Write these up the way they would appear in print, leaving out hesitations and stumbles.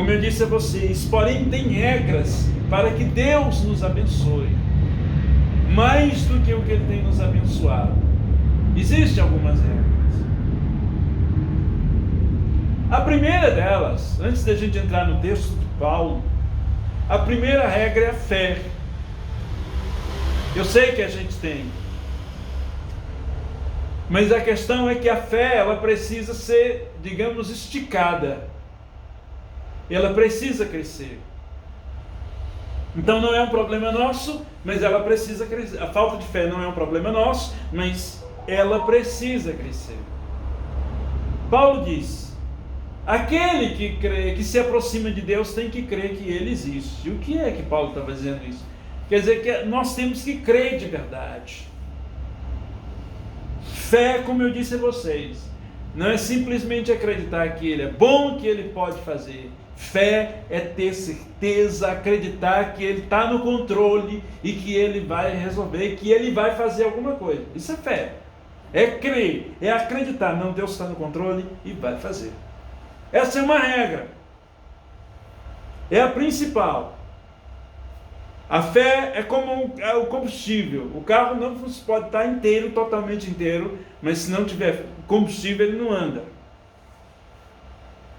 como eu disse a vocês, porém tem regras para que Deus nos abençoe, mais do que o que Ele tem nos abençoado. Existem algumas regras. A primeira delas, antes da gente entrar no texto de Paulo, a primeira regra é a fé. Eu sei que a gente tem, mas a questão é que a fé, ela precisa ser, digamos, esticada. Ela precisa crescer. Então não é um problema nosso, mas ela precisa crescer. A falta de fé não é um problema nosso, mas ela precisa crescer. Paulo diz: aquele que crê, que se aproxima de Deus, tem que crer que Ele existe. E o que é que Paulo está fazendo isso? Quer dizer que nós temos que crer de verdade. Fé, como eu disse a vocês, não é simplesmente acreditar que Ele é bom, que Ele pode fazer. Fé é ter certeza, acreditar que Ele está no controle e que Ele vai resolver, que Ele vai fazer alguma coisa. Isso é fé. É crer, é acreditar. Não, Deus está no controle e vai fazer. Essa é uma regra. É a principal. A fé é como o combustível. O carro não pode estar inteiro, totalmente inteiro, mas se não tiver combustível, ele não anda.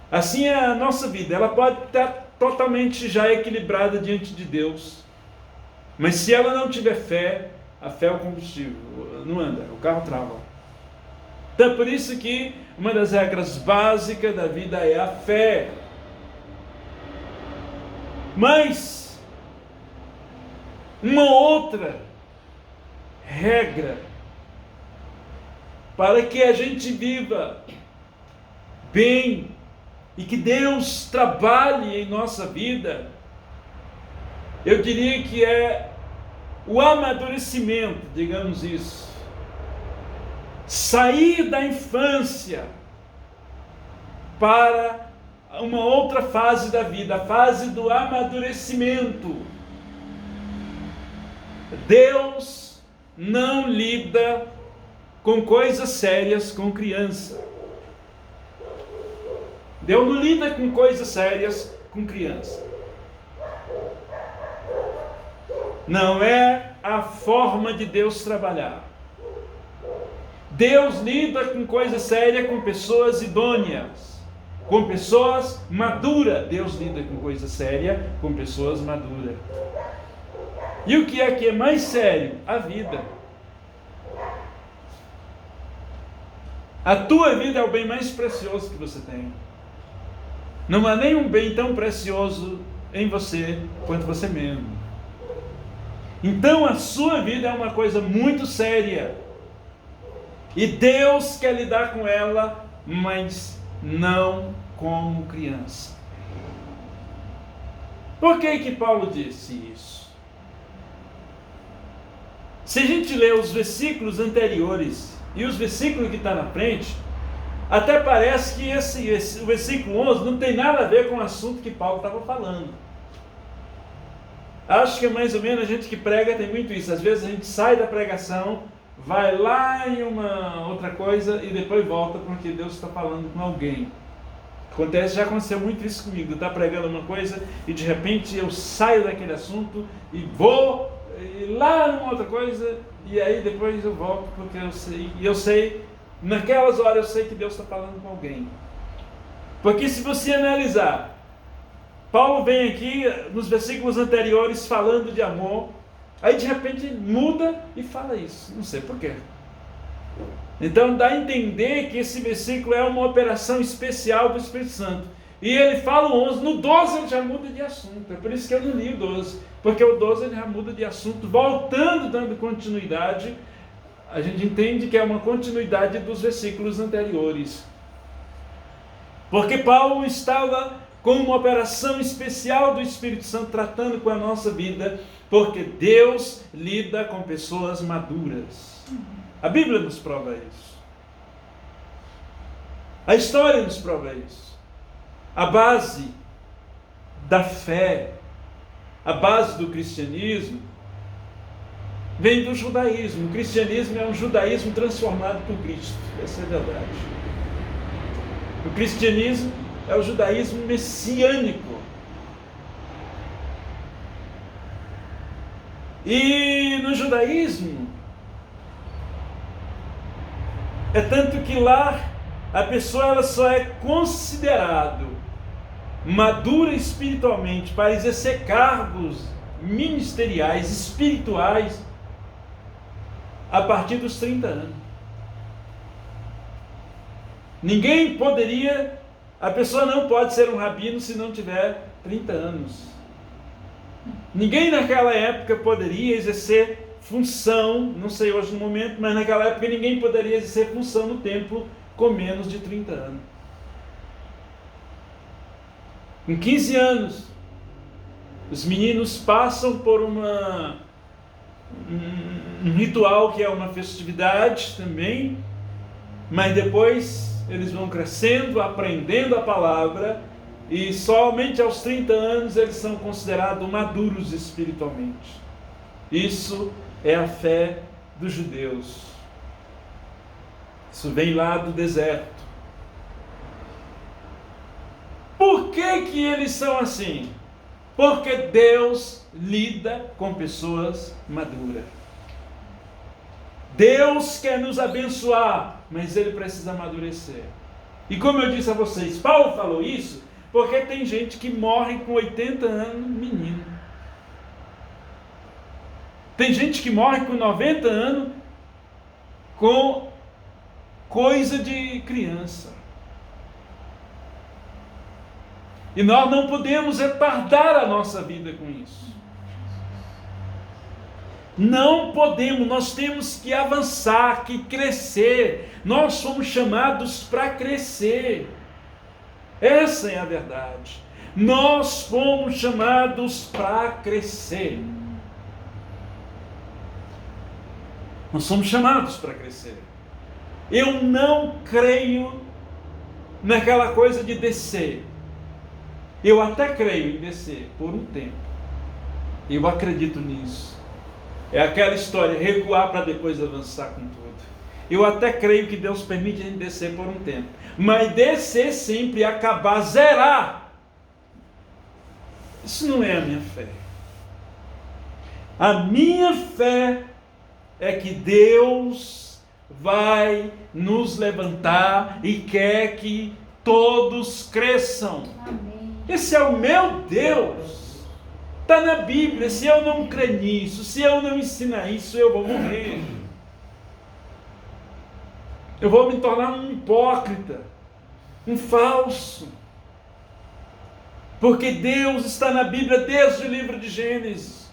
Assim é a nossa vida. Ela pode estar totalmente já equilibrada diante de Deus, mas se ela não tiver fé, a fé é o combustível, não anda, o carro trava. Então é por isso que uma das regras básicas da vida é a fé. Mas uma outra regra para que a gente viva bem e que Deus trabalhe em nossa vida, eu diria que é o amadurecimento, digamos isso. Sair da infância para uma outra fase da vida, a fase do amadurecimento. Deus não lida com coisas sérias com criança. Deus não lida com coisas sérias com criança. Não é a forma de Deus trabalhar. Deus lida com coisa séria com pessoas idôneas, com pessoas maduras. Deus lida com coisa séria com pessoas maduras. E o que é mais sério? A vida. A tua vida é o bem mais precioso que você tem. Não há nenhum bem tão precioso em você quanto você mesmo. Então a sua vida é uma coisa muito séria. E Deus quer lidar com ela, mas não como criança. Por que Paulo disse isso? Se a gente ler os versículos anteriores e os versículos que estão na frente, até parece que o versículo 11 não tem nada a ver com o assunto que Paulo estava falando. Acho que mais ou menos a gente que prega tem muito isso. Às vezes a gente sai da pregação, vai lá em uma outra coisa e depois volta porque Deus está falando com alguém. Já aconteceu muito isso comigo. Eu estou pregando uma coisa e de repente eu saio daquele assunto e vou lá numa outra coisa e aí depois eu volto porque eu sei, naquelas horas eu sei que Deus está falando com alguém. Porque se você analisar, Paulo vem aqui nos versículos anteriores falando de amor, aí de repente muda e fala isso, não sei porquê. Então dá a entender que esse versículo é uma operação especial do Espírito Santo. E ele fala o 11, no 12 ele já muda de assunto, é por isso que eu não li o 12, porque o 12 ele já muda de assunto, voltando, dando continuidade. A gente entende que é uma continuidade dos versículos anteriores. Porque Paulo estava com uma operação especial do Espírito Santo tratando com a nossa vida, porque Deus lida com pessoas maduras. A Bíblia nos prova isso. A história nos prova isso. A base da fé, a base do cristianismo, vem do judaísmo. O cristianismo é um judaísmo transformado por Cristo. Essa é a verdade. O cristianismo é o judaísmo messiânico. E no judaísmo, é tanto que lá a pessoa ela só é considerado madura espiritualmente para exercer cargos ministeriais, espirituais, a partir dos 30 anos. Ninguém poderia, a pessoa não pode ser um rabino se não tiver 30 anos. Ninguém naquela época poderia exercer função, não sei hoje no momento, mas naquela época ninguém poderia exercer função no templo com menos de 30 anos. Com 15 anos, os meninos passam por um ritual que é uma festividade também, mas depois eles vão crescendo, aprendendo a palavra, e somente aos 30 anos eles são considerados maduros espiritualmente. Isso é a fé dos judeus. Isso vem lá do deserto. Por que eles são assim? Porque Deus lida com pessoas maduras. Deus quer nos abençoar, mas Ele precisa amadurecer. E como eu disse a vocês, Paulo falou isso porque tem gente que morre com 80 anos, menino. Tem gente que morre com 90 anos, com coisa de criança. E nós não podemos retardar a nossa vida com isso. Não podemos, nós temos que avançar, que crescer. Nós somos chamados para crescer. Essa é a verdade. Nós fomos chamados para crescer. Nós somos chamados para crescer. Eu não creio naquela coisa de descer. Eu até creio em descer por um tempo. Eu acredito nisso. É aquela história, recuar para depois avançar com tudo. Eu até creio que Deus permite a gente descer por um tempo. Mas descer sempre e acabar, zerar, isso não é a minha fé. A minha fé é que Deus vai nos levantar e quer que todos cresçam. Amém. Esse é o meu Deus. Está na Bíblia. Se eu não crer nisso, se eu não ensinar isso, eu vou morrer. Eu vou me tornar um hipócrita, um falso. Porque Deus está na Bíblia desde o livro de Gênesis.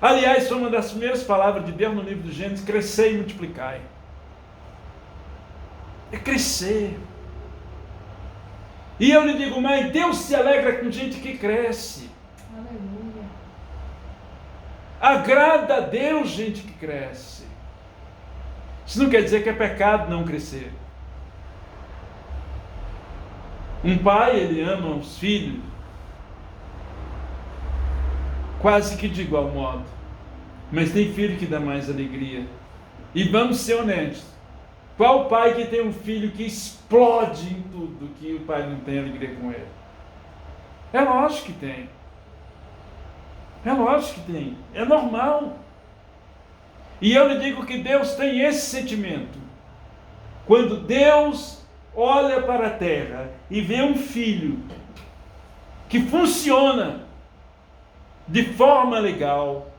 Aliás, foi uma das primeiras palavras de Deus no livro de Gênesis: crescer e multiplicai. É crescer. E eu lhe digo, mas Deus se alegra com gente que cresce. Aleluia. Agrada a Deus gente que cresce. Isso não quer dizer que é pecado não crescer. Um pai, ele ama os filhos quase que de igual modo. Mas tem filho que dá mais alegria. E vamos ser honestos. Qual pai que tem um filho que explode em tudo que o pai não tem alegria com ele? É lógico que tem. É lógico que tem. É normal. E eu lhe digo que Deus tem esse sentimento. Quando Deus olha para a terra e vê um filho que funciona de forma legal,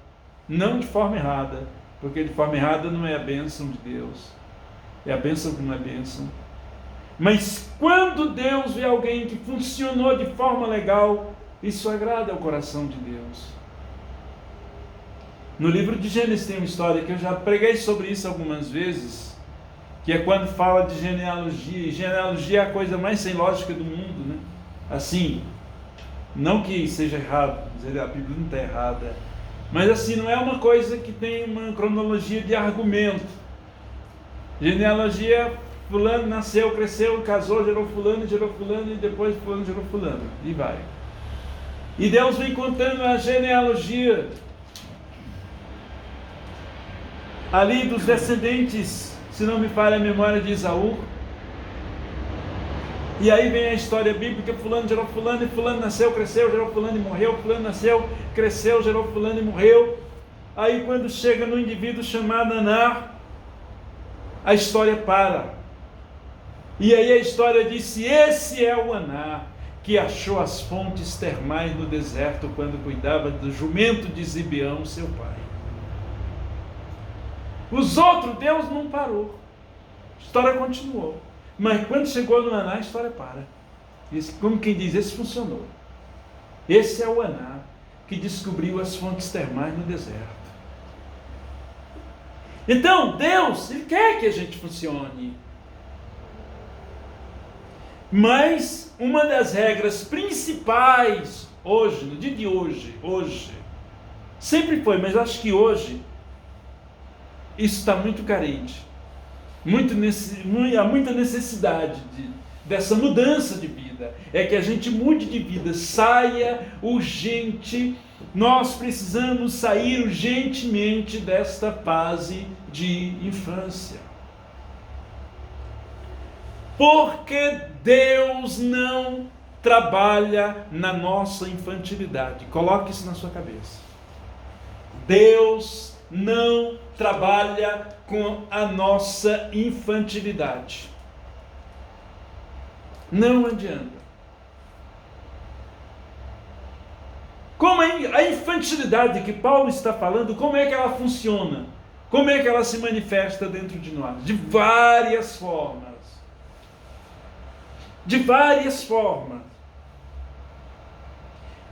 não de forma errada, porque de forma errada não é a bênção de Deus, é a bênção que não é bênção. Mas quando Deus vê alguém que funcionou de forma legal, isso agrada ao coração de Deus. No livro de Gênesis tem uma história que eu já preguei sobre isso algumas vezes, que é quando fala de genealogia. E genealogia é a coisa mais sem lógica do mundo, né? Assim, não que seja errado, dizer a Bíblia não está errada, mas assim, não é uma coisa que tem uma cronologia de argumento. Genealogia, fulano nasceu, cresceu, casou, gerou fulano e depois fulano gerou fulano, e vai. E Deus vem contando a genealogia ali dos descendentes, se não me falha a memória, de Esaú. E aí vem a história bíblica, fulano gerou fulano, e fulano nasceu, cresceu, gerou fulano e morreu, fulano nasceu, cresceu, gerou fulano e morreu. Aí quando chega no indivíduo chamado Aná, a história para. E aí a história diz: esse é o Aná, que achou as fontes termais no deserto, quando cuidava do jumento de Zibeão, seu pai. Os outros, Deus não parou. A história continuou. Mas quando chegou no Aná, a história para. Como quem diz, esse funcionou. Esse é o Aná que descobriu as fontes termais no deserto. Então, Deus, Ele quer que a gente funcione. Mas uma das regras principais hoje, no dia de hoje, sempre foi, mas acho que hoje, isso está muito carente. Há muita necessidade dessa mudança de vida. É que a gente mude de vida, saia urgente. Nós precisamos sair urgentemente desta fase de infância. Porque Deus não trabalha na nossa infantilidade. Coloque isso na sua cabeça. Deus não trabalha com a nossa infantilidade. Não adianta. Como a infantilidade que Paulo está falando, como é que ela funciona? Como é que ela se manifesta dentro de nós? De várias formas. De várias formas.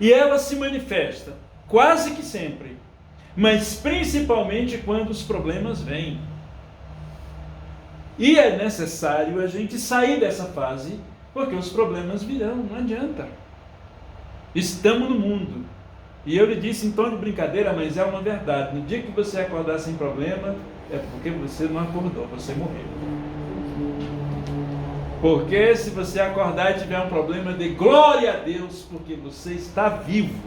E ela se manifesta quase que sempre, mas principalmente quando os problemas vêm. E é necessário a gente sair dessa fase, porque os problemas virão, não adianta. Estamos no mundo. E eu lhe disse em tom de brincadeira, mas é uma verdade. No dia que você acordar sem problema, é porque você não acordou, você morreu. Porque se você acordar e tiver um problema, dê glória a Deus, porque você está vivo.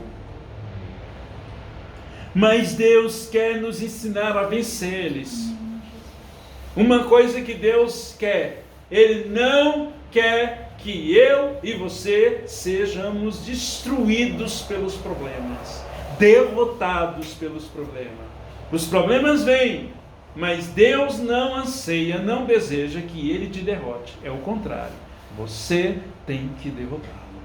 Mas Deus quer nos ensinar a vencer eles. Uma coisa que Deus quer, Ele não quer que eu e você sejamos destruídos pelos problemas, derrotados pelos problemas. Os problemas vêm, mas Deus não anseia, não deseja que Ele te derrote. É o contrário, você tem que derrotá-lo.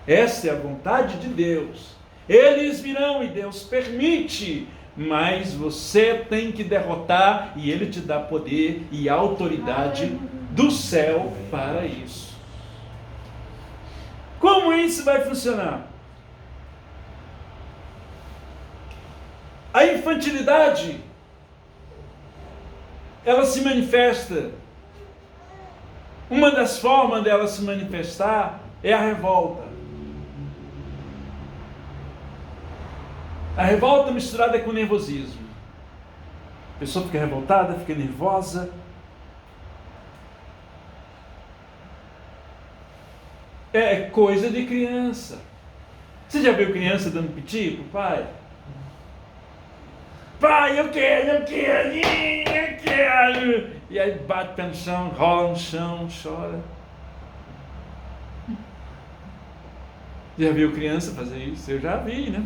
Essa é a vontade de Deus. Eles virão e Deus permite, mas você tem que derrotar, e Ele te dá poder e autoridade do céu para isso. Como isso vai funcionar? A infantilidade, ela se manifesta. Uma das formas dela se manifestar é a revolta. A revolta misturada com nervosismo. A pessoa fica revoltada, fica nervosa. É coisa de criança. Você já viu criança dando piti pro pai? Pai, eu quero. E aí bate pé no chão, rola no chão, chora. Já viu criança fazer isso? Eu já vi, né?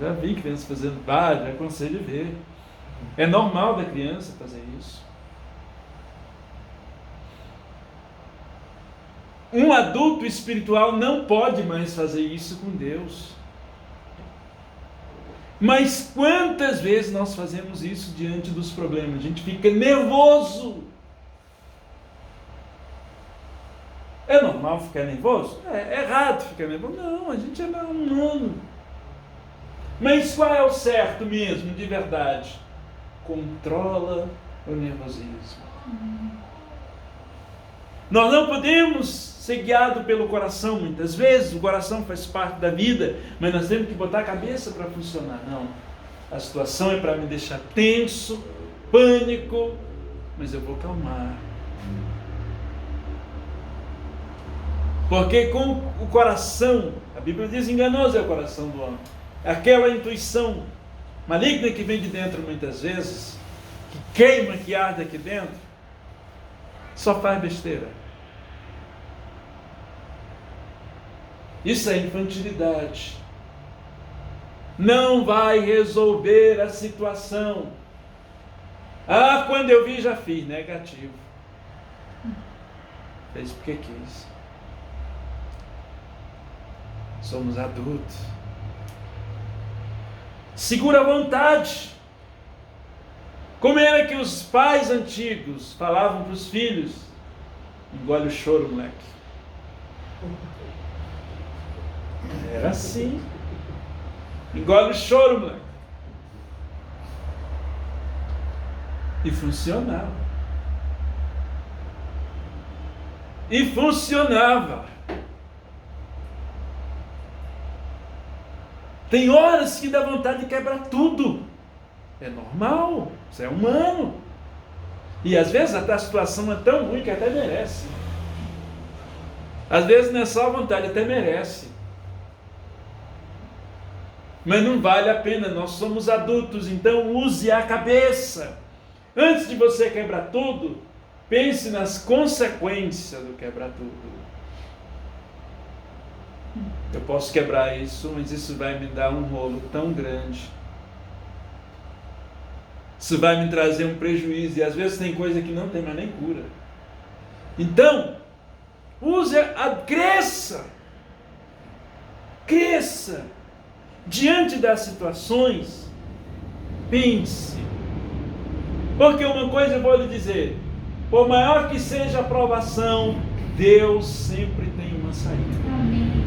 Já vi criança fazendo, já aconselho ver. É normal da criança fazer isso. Um adulto espiritual não pode mais fazer isso com Deus. Mas quantas vezes nós fazemos isso diante dos problemas? A gente fica nervoso. É normal ficar nervoso? É errado ficar nervoso? Não, a gente é humano. Mas qual é o certo mesmo, de verdade? Controla o nervosismo. Nós não podemos ser guiados pelo coração muitas vezes. O coração faz parte da vida, mas nós temos que botar a cabeça para funcionar. Não, a situação é para me deixar tenso, pânico, mas eu vou calmar. Porque com o coração, a Bíblia diz, enganoso é o coração do homem. Aquela intuição maligna que vem de dentro muitas vezes, que queima, que arde aqui dentro, só faz besteira. Isso é infantilidade. Não vai resolver a situação. Ah, quando eu vi já fiz. Negativo. Fez porque quis. Somos adultos. Segura a vontade. Como era que os pais antigos falavam para os filhos? Engole o choro, moleque. Era assim. Engole o choro, moleque. E funcionava. E funcionava. Tem horas que dá vontade de quebrar tudo. É normal. Isso é humano. E às vezes até a situação é tão ruim que até merece. Às vezes não é só a vontade, até merece. Mas não vale a pena, nós somos adultos, então use a cabeça. Antes de você quebrar tudo, pense nas consequências do quebrar tudo. Eu posso quebrar isso, mas isso vai me dar um rolo tão grande. Isso vai me trazer um prejuízo, e às vezes tem coisa que não tem mais nem cura. Então, cresça. Cresça. Diante das situações, pense. Porque uma coisa eu vou lhe dizer, por maior que seja a provação, Deus sempre tem uma saída. Amém.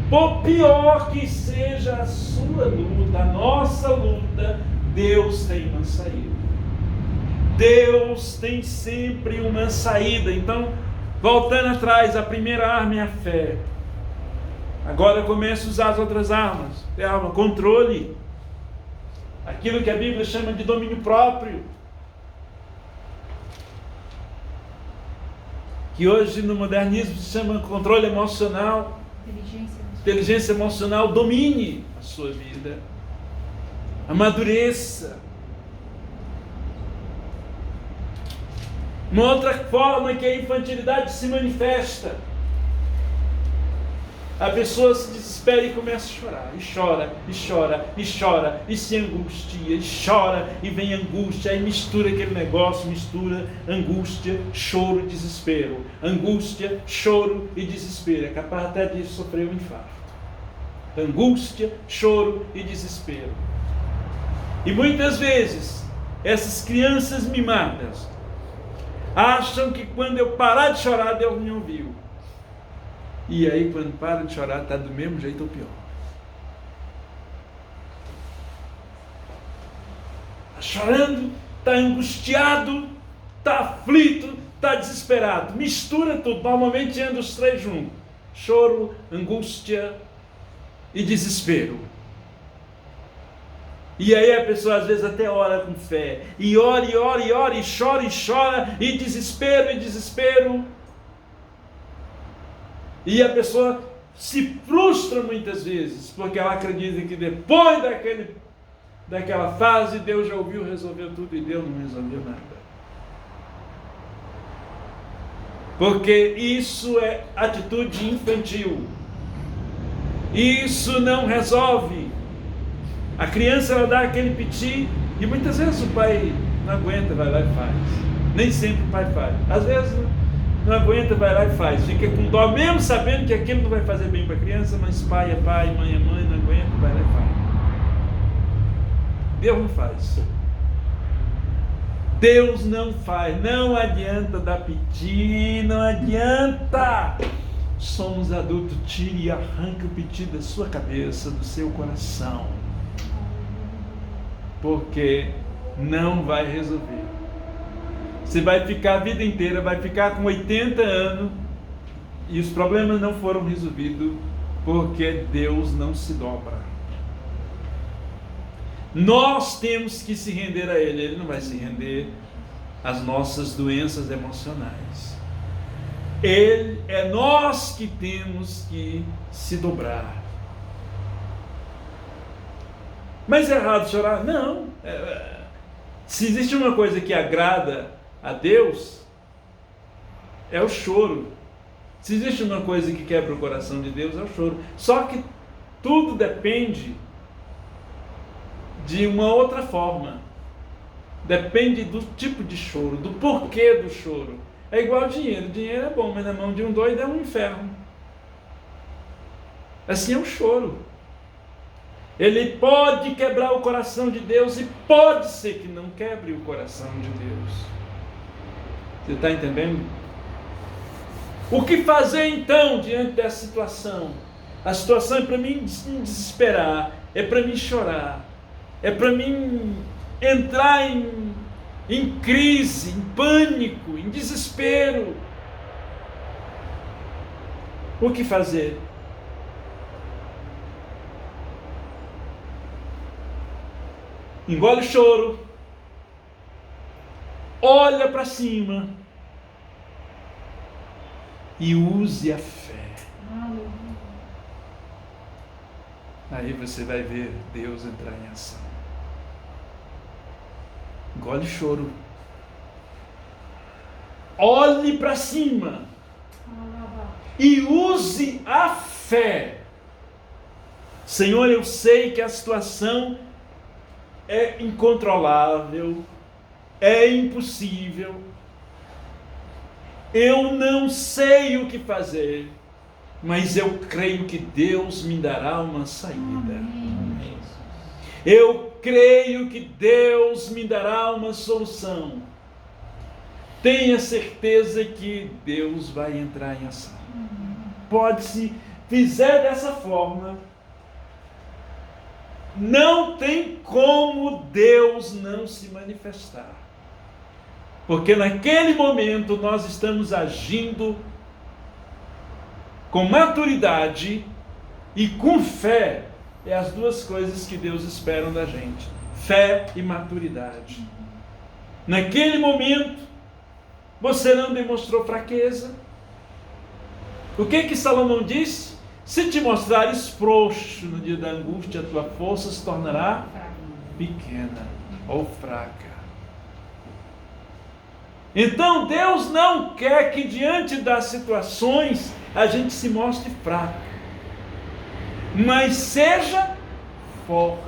Por pior que seja a sua luta, a nossa luta, Deus tem uma saída. Deus tem sempre uma saída. Então, voltando atrás, a primeira arma é a fé. Agora começa a usar as outras armas. É a arma controle. Aquilo que a Bíblia chama de domínio próprio. Que hoje no modernismo se chama controle emocional. Inteligência emocional. Domine a sua vida. Amadureça. Uma outra forma que a infantilidade se manifesta. A pessoa se desespera e começa a chorar. E chora, e chora, e chora, e se angustia, e chora, e vem angústia, aí mistura aquele negócio, mistura angústia, choro e desespero. Angústia, choro e desespero. É capaz até de sofrer um infarto. Angústia, choro e desespero. E muitas vezes, essas crianças mimadas acham que quando eu parar de chorar, Deus me ouviu. E aí, quando para de chorar, está do mesmo jeito ou pior. Está chorando, está angustiado, está aflito, está desesperado. Mistura tudo. Normalmente anda os três juntos. Choro, angústia e desespero. E aí a pessoa às vezes até ora com fé. E ora, e ora, e ora, e chora, e desespero, e desespero. E a pessoa se frustra muitas vezes, porque ela acredita que depois daquela fase, Deus já ouviu, resolveu tudo, e Deus não resolveu nada. Porque isso é atitude infantil. Isso não resolve. A criança, ela dá aquele piti, e muitas vezes o pai não aguenta, vai lá e faz. Nem sempre o pai faz. Às vezes não aguenta, vai lá e faz. Fica com dó, mesmo sabendo que aquilo não vai fazer bem para a criança, mas pai é pai, mãe é mãe, não aguenta, vai lá e faz. Deus não faz. Deus não faz. Não adianta dar piti, não adianta. Somos adultos, tire e arranque o piti da sua cabeça, do seu coração. Porque não vai resolver. Você vai ficar a vida inteira, vai ficar com 80 anos e os problemas não foram resolvidos porque Deus não se dobra. Nós temos que se render a Ele. Ele não vai se render às nossas doenças emocionais. É nós que temos que se dobrar. Mas é errado chorar? Não. Se existe uma coisa que agrada a Deus, é o choro. Se existe uma coisa que quebra o coração de Deus, é o choro. Só que tudo depende de uma outra forma. Depende do tipo de choro, do porquê do choro. É igual dinheiro. Dinheiro é bom, mas na mão de um doido é um inferno. Assim é o choro. Ele pode quebrar o coração de Deus e pode ser que não quebre o coração de Deus. Você está entendendo? O que fazer então diante dessa situação? A situação é para mim me desesperar, é para mim chorar, é para mim entrar em crise, em pânico, em desespero. O que fazer? Engole o choro, olha para cima e use a fé. Aí você vai ver Deus entrar em ação. Engole o choro, olhe para cima e use a fé. Senhor, eu sei que a situação é incontrolável, é impossível, eu não sei o que fazer, mas eu creio que Deus me dará uma saída. Eu creio que Deus me dará uma solução. Tenha certeza que Deus vai entrar em ação. Pode, se fizer dessa forma, não tem como Deus não se manifestar. Porque naquele momento nós estamos agindo com maturidade e com fé. É as duas coisas que Deus espera da gente: fé e maturidade. Naquele momento, você não demonstrou fraqueza. O que Salomão disse? Se te mostrares frouxo no dia da angústia, a tua força se tornará pequena ou fraca. Então Deus não quer que diante das situações a gente se mostre fraco, mas seja forte.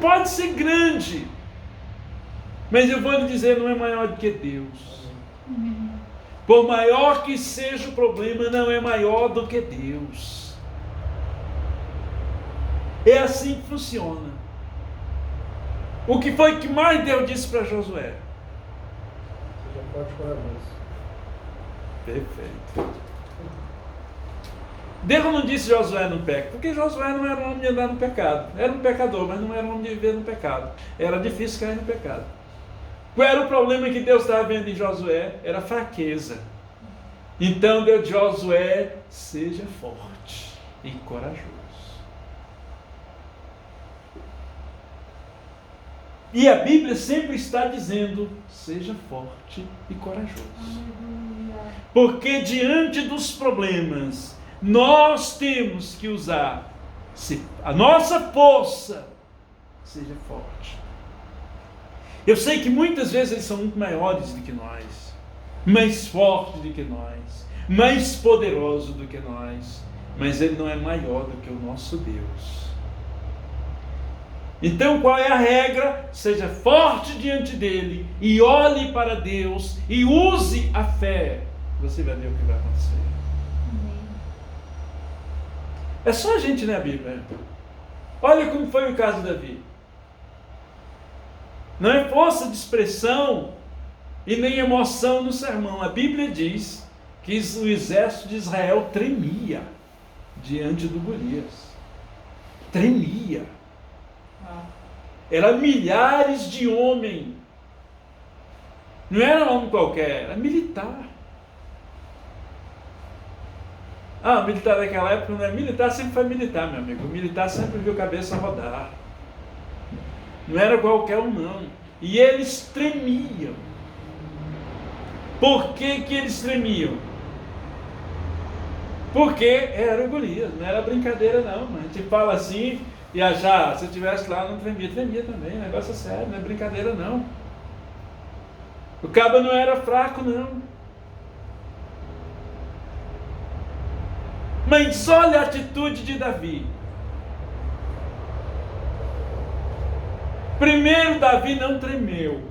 Pode ser grande, mas eu vou lhe dizer, não é maior do que Deus. Por maior que seja o problema, não é maior do que Deus. É assim que funciona. O que foi que mais Deus disse para Josué? Seja forte e corajoso. Perfeito. Deus não disse Josué não peca, porque Josué não era um homem de andar no pecado. Era um pecador, mas não era um homem de viver no pecado. Era difícil cair no pecado. Qual era o problema que Deus estava vendo em Josué? Era fraqueza. Então Deus disse: Josué, seja forte e corajoso. E a Bíblia sempre está dizendo: seja forte e corajoso. Porque diante dos problemas, nós temos que usar a nossa força. Seja forte. Eu sei que muitas vezes eles são muito maiores do que nós, mais fortes do que nós, mais poderosos do que nós, mas ele não é maior do que o nosso Deus. Então qual é a regra? Seja forte diante dele e olhe para Deus e use a fé. Você vai ver o que vai acontecer. É só a gente ler a Bíblia. Olha como foi o caso de Davi. Não é força de expressão e nem emoção no sermão. A Bíblia diz que o exército de Israel tremia diante do Golias. Tremia. Era milhares de homens. Não era homem qualquer, era militar. O militar daquela época não é militar, sempre foi militar, meu amigo. O militar sempre viu a cabeça rodar. Não era qualquer um, não. E eles tremiam. Por que eles tremiam? Porque era o Golias, não era brincadeira não. A gente fala assim, e se eu estivesse lá não tremia. Tremia também, o negócio é sério, não é brincadeira não. O cabo não era fraco não. Mas olha a atitude de Davi. Primeiro, Davi não tremeu.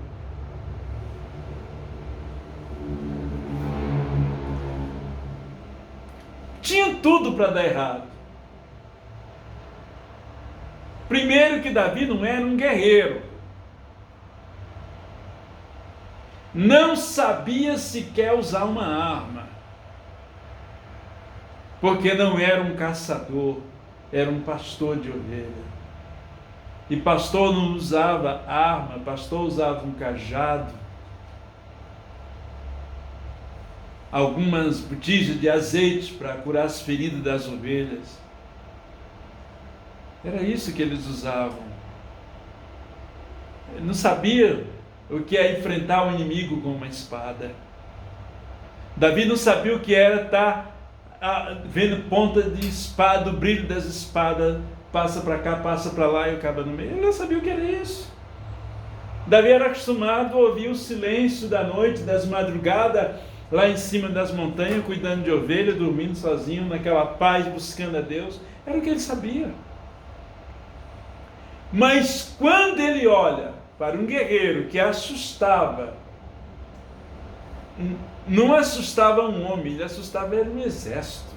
Tinha tudo para dar errado. Primeiro que Davi não era um guerreiro. Não sabia sequer usar uma arma. Porque não era um caçador, era um pastor de ovelha. E pastor não usava arma, pastor usava um cajado, algumas botijas de azeite para curar as feridas das ovelhas. Era isso que eles usavam. Ele não sabia o que é enfrentar o inimigo com uma espada. Davi não sabia o que era estar vendo ponta de espada, o brilho das espadas, passa para cá, passa para lá e acaba no meio. Ele não sabia o que era isso. Davi era acostumado a ouvir o silêncio da noite, das madrugadas, lá em cima das montanhas, cuidando de ovelha, dormindo sozinho, naquela paz, buscando a Deus. Era o que ele sabia. Mas quando ele olha para um guerreiro que assustava, não assustava um homem, ele assustava um exército.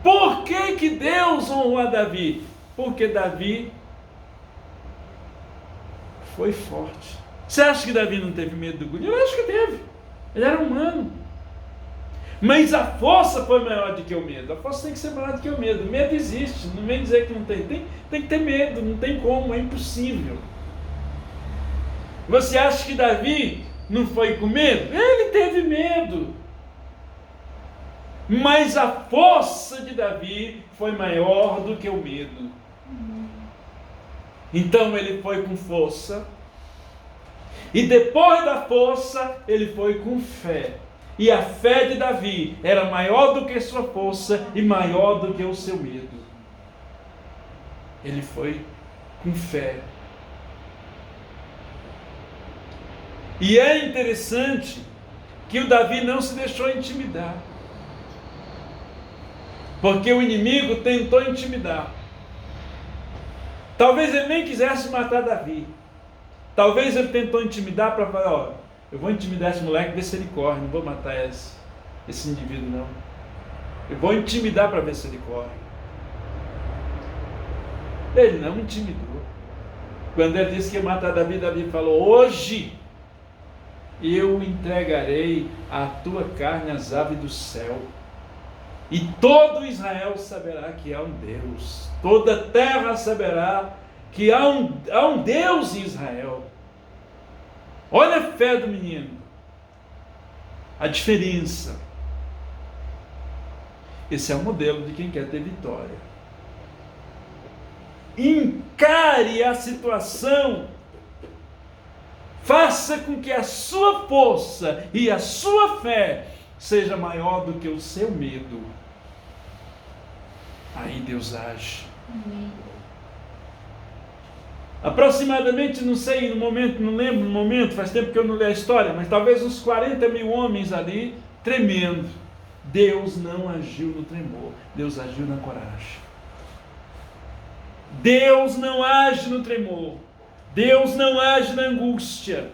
Por que Deus honrou a Davi? Porque Davi foi forte. Você acha que Davi não teve medo do Golias? Eu acho que teve. Ele era humano. Mas a força foi maior do que o medo. A força tem que ser maior do que o medo. O medo existe. Não vem dizer que não tem. Tem que ter medo. Não tem como. É impossível. Você acha que Davi não foi com medo? Ele teve medo. Mas a força de Davi foi maior do que o medo. Então ele foi com força. E depois da força, ele foi com fé. E a fé de Davi era maior do que sua força e maior do que o seu medo. Ele foi com fé. E é interessante que o Davi não se deixou intimidar. Porque o inimigo tentou intimidar. Talvez ele nem quisesse matar Davi. Talvez ele tentou intimidar para falar, ó, eu vou intimidar esse moleque, ver se ele corre, não vou matar esse indivíduo não. Eu vou intimidar para ver se ele corre. Ele não intimidou. Quando ele disse que ia matar Davi, Davi falou, hoje eu entregarei a tua carne às aves do céu. E todo Israel saberá que há um Deus. Toda a terra saberá que há um Deus em Israel. Olha a fé do menino. A diferença. Esse é o modelo de quem quer ter vitória. Encare a situação. Faça com que a sua força e a sua fé seja maior do que o seu medo. Aí Deus age. Amém. Aproximadamente, não sei, no momento, não lembro no momento, faz tempo que eu não leio a história, mas talvez uns 40 mil homens ali, tremendo. Deus não agiu no tremor, Deus agiu na coragem. Deus não age no tremor, Deus não age na angústia,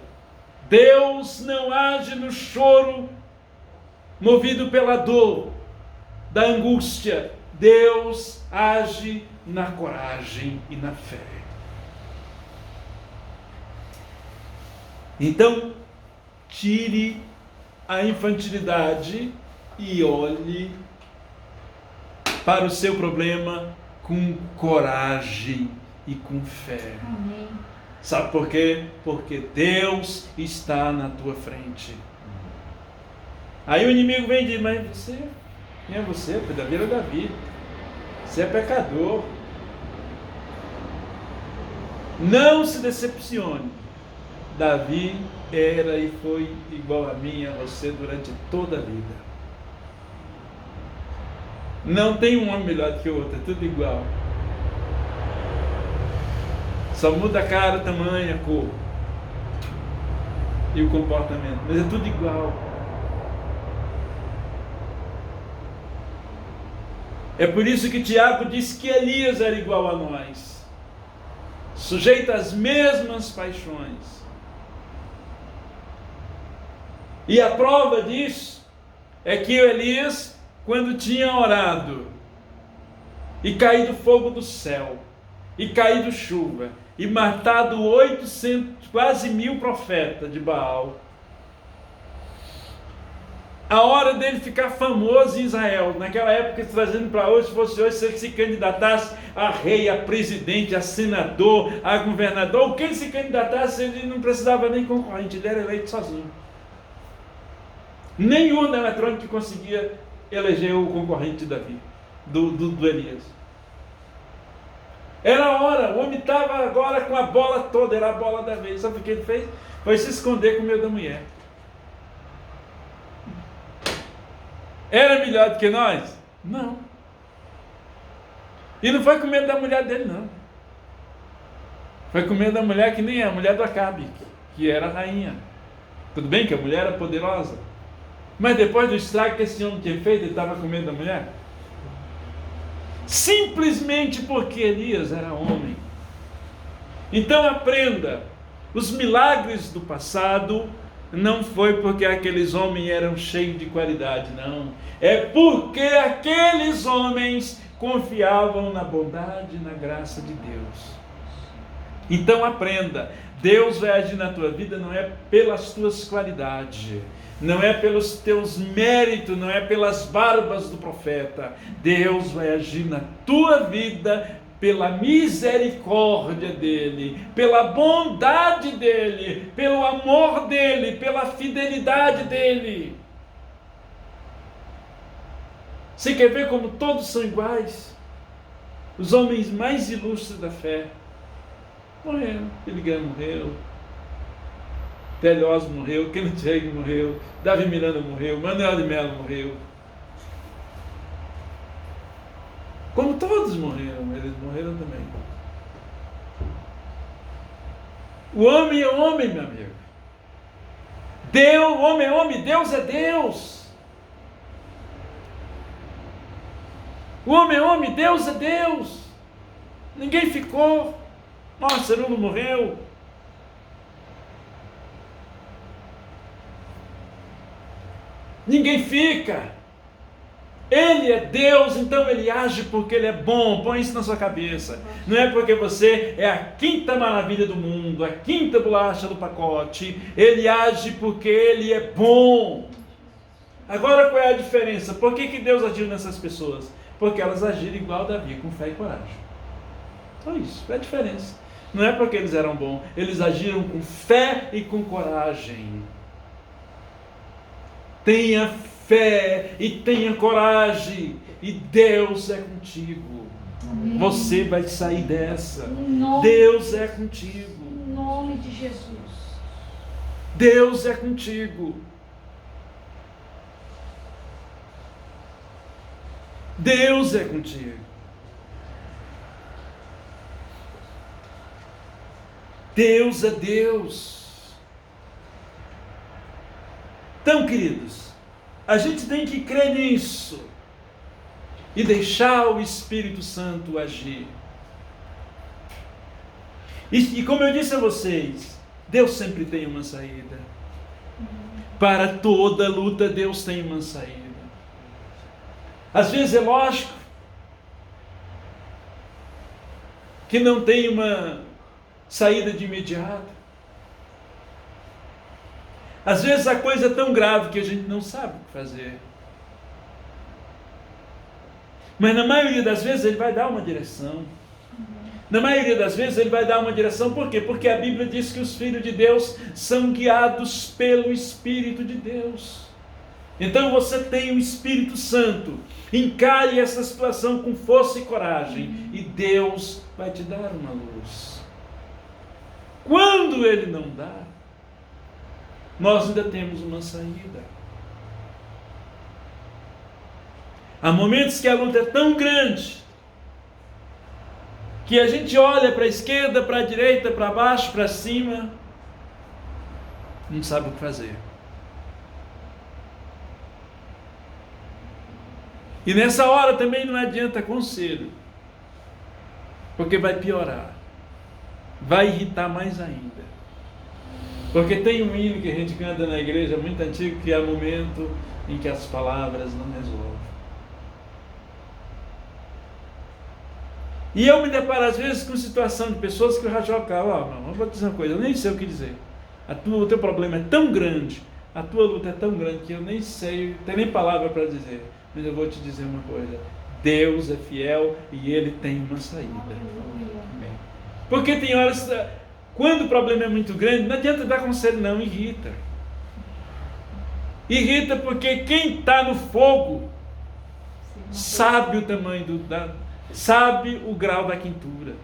Deus não age no choro, movido pela dor, da angústia. Deus age na coragem e na fé. Então, tire a infantilidade e olhe para o seu problema com coragem e com fé. Amém. Sabe por quê? Porque Deus está na tua frente. Aí o inimigo vem e diz, mas você, quem é você? Verdadeiro Davi. Você é pecador. Não se decepcione. Davi era e foi igual a mim e a você durante toda a vida. Não tem um homem melhor do que o outro, é tudo igual. Só muda a cara, o tamanho, a cor e o comportamento, mas é tudo igual. É por isso que Tiago diz que Elias era igual a nós, sujeito às mesmas paixões. E a prova disso é que Elias, quando tinha orado, e caído fogo do céu, e caído chuva, e matado 800, quase 1000 profetas de Baal, a hora dele ficar famoso em Israel, naquela época, trazendo para hoje, se fosse hoje, se ele se candidatasse a rei, a presidente, a senador, a governador, o que ele se candidatasse, ele não precisava nem concorrente, ele era eleito sozinho. Nenhum urna eletrônica conseguia eleger o concorrente de Davi, do Elias. Era a hora, o homem estava agora com a bola toda, era a bola da vez. Sabe o que ele fez? Foi se esconder com medo da mulher. Era melhor do que nós? Não. E não foi com medo da mulher dele, não. Foi com medo da mulher que nem é, a mulher do Acabe, que era a rainha. Tudo bem que a mulher era poderosa, mas depois do estrago que esse homem tinha feito, ele estava com medo da mulher? Simplesmente porque Elias era homem. Então aprenda, os milagres do passado não foi porque aqueles homens eram cheios de qualidade, não. É porque aqueles homens confiavam na bondade e na graça de Deus. Então aprenda, Deus vai agir na tua vida não é pelas tuas qualidades, não é pelos teus méritos, não é pelas barbas do profeta. Deus vai agir na tua vida pela misericórdia dele, pela bondade dele, pelo amor dele, pela fidelidade dele. Você quer ver como todos são iguais? Os homens mais ilustres da fé morreram. Billy Graham morreu, T.L. Osborne morreu, Kenneth Hagin morreu, Davi Miranda morreu, Manuel de Mello morreu. Como todos morreram, eles morreram também. O homem é homem, meu amigo. Deus, homem é homem, Deus é Deus. O homem é homem, Deus é Deus. Ninguém ficou. Nossa, Cerulo morreu. Ninguém fica. Ele é Deus, então Ele age porque Ele é bom. Põe isso na sua cabeça. Não é porque você é a quinta maravilha do mundo, a quinta bolacha do pacote. Ele age porque Ele é bom. Agora qual é a diferença? Por que Deus agiu nessas pessoas? Porque elas agiram igual Davi, com fé e coragem. Só isso, é a diferença. Não é porque eles eram bons, eles agiram com fé e com coragem. Tenha fé e tenha coragem, e Deus é contigo. Amém. Você vai sair dessa. Deus é contigo. Em nome de Jesus. Deus é contigo. Deus é contigo. Deus é Deus. Então, queridos, a gente tem que crer nisso e deixar o Espírito Santo agir. E como eu disse a vocês, Deus sempre tem uma saída. Para toda luta, Deus tem uma saída. Às vezes é lógico que não tem uma saída de imediato. Às vezes a coisa é tão grave que a gente não sabe o que fazer. Mas na maioria das vezes Ele vai dar uma direção. Na maioria das vezes Ele vai dar uma direção. Por quê? Porque a Bíblia diz que os filhos de Deus são guiados pelo Espírito de Deus. Então você tem o Espírito Santo. Encare essa situação com força e coragem, e Deus vai te dar uma luz. Quando Ele não dá, nós ainda temos uma saída. Há momentos que a luta é tão grande que a gente olha para a esquerda, para a direita, para baixo, para cima, não sabe o que fazer. E nessa hora também não adianta conselho, porque vai piorar, vai irritar mais ainda. Porque tem um hino que a gente canta na igreja muito antigo, que é o momento em que as palavras não resolvem. E eu me deparo às vezes com situação de pessoas que eu já jogava, eu vou te dizer uma coisa, eu nem sei o que dizer. O teu problema é tão grande, a tua luta é tão grande que eu nem sei, não tenho nem palavra para dizer. Mas eu vou te dizer uma coisa, Deus é fiel e Ele tem uma saída. Porque tem horas, quando o problema é muito grande, não adianta dar conselho não, irrita. Irrita porque quem está no fogo sabe o tamanho sabe o grau da quentura.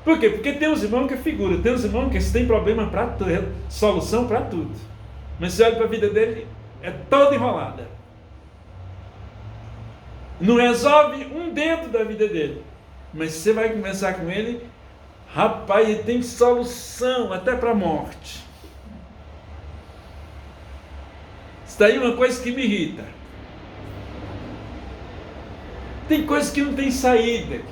Por quê? Porque tem uns irmãos que é figura, tem uns irmãos que tem problema para tudo, solução para tudo. Mas você olha para a vida dele, é toda enrolada. Não resolve um dedo da vida dele. Mas você vai conversar com ele, rapaz, ele tem solução até para a morte. Isso daí é uma coisa que me irrita. Tem coisas que não tem saída.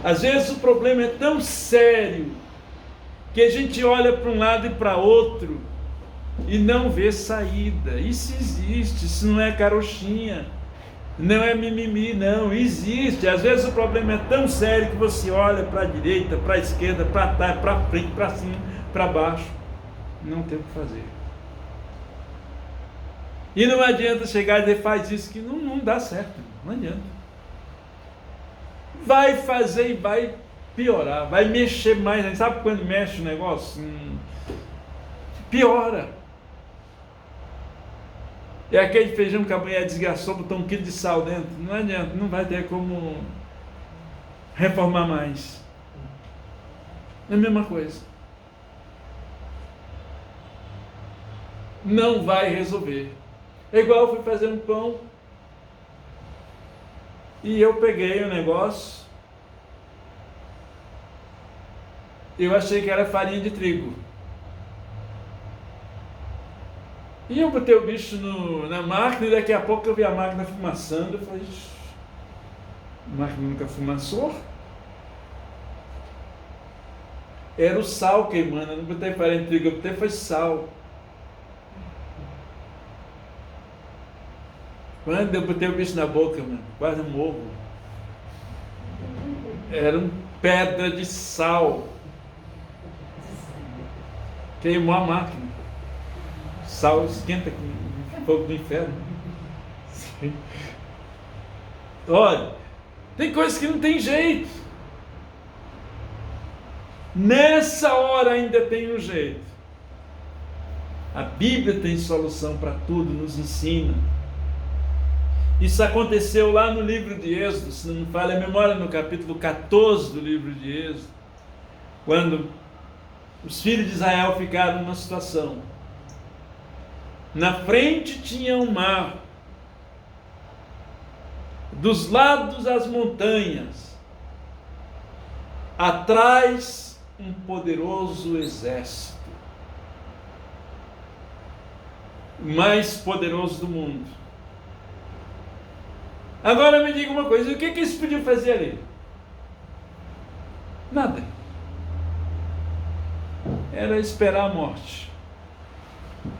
Às vezes o problema é tão sério que a gente olha para um lado e para outro e não vê saída. Isso existe, isso não é carochinha, não é mimimi, não, existe. Às vezes o problema é tão sério que você olha para a direita, para a esquerda, para trás, para frente, para cima, para baixo, não tem o que fazer. E não adianta chegar e dizer, faz isso, que não dá certo, não adianta. Vai fazer e vai piorar, vai mexer mais. Sabe quando mexe o negócio? Piora. É aquele feijão que a mulher desgraçou, botou 1 quilo de sal dentro. Não adianta, não vai ter como reformar mais. É a mesma coisa. Não vai resolver. É igual eu fui fazer um pão e eu peguei o negócio, eu achei que era farinha de trigo. E eu botei o bicho na máquina e daqui a pouco eu vi a máquina fumaçando. Eu falei, a máquina nunca fumaçou? Era o sal queimando, eu não botei farinha de trigo, eu botei foi sal. Quando eu botei o bicho na boca, mano, quase morro. Era uma pedra de sal. Queimou a máquina. Sal esquenta com fogo do inferno. Olha, tem coisas que não tem jeito. Nessa hora ainda tem um jeito. A Bíblia tem solução para tudo, nos ensina. Isso aconteceu lá no livro de Êxodo, se não me falha a memória, no capítulo 14 do livro de Êxodo, quando os filhos de Israel ficaram numa situação. Na frente tinha um mar, dos lados as montanhas, atrás um poderoso exército, o mais poderoso do mundo. Agora me diga uma coisa, o que eles podiam fazer ali? Nada. Era esperar a morte.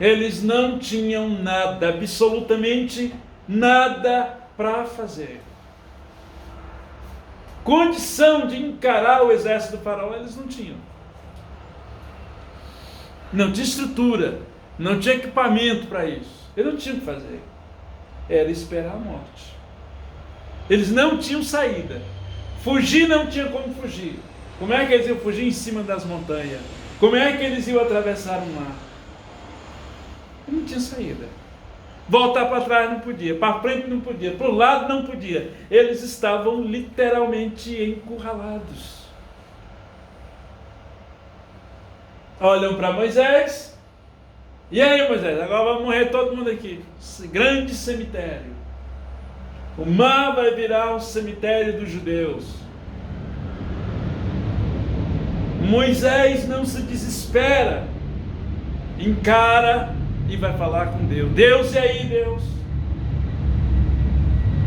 Eles não tinham nada, absolutamente nada para fazer. Condição de encarar o exército do faraó eles não tinham. Não tinha estrutura, não tinha equipamento para isso. Eles não tinham o que fazer. Era esperar a morte. Eles não tinham saída. Fugir não tinha como fugir. Como é que eles iam fugir em cima das montanhas? Como é que eles iam atravessar o mar? Não tinha saída. Voltar para trás não podia, para frente não podia, para o lado não podia. Eles estavam literalmente encurralados. Olham para Moisés. E aí, Moisés, agora vai morrer todo mundo aqui. Grande cemitério. O mar vai virar um cemitério dos judeus. Moisés não se desespera, encara e vai falar com Deus. Deus, e aí, Deus?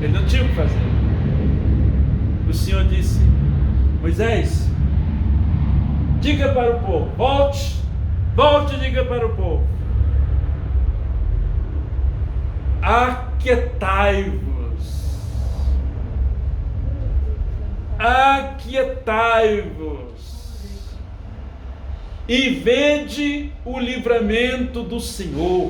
Ele não tinha o que fazer. O Senhor disse: Moisés, diga para o povo, volte e diga para o povo: aquietai-vos, e vede o livramento do Senhor.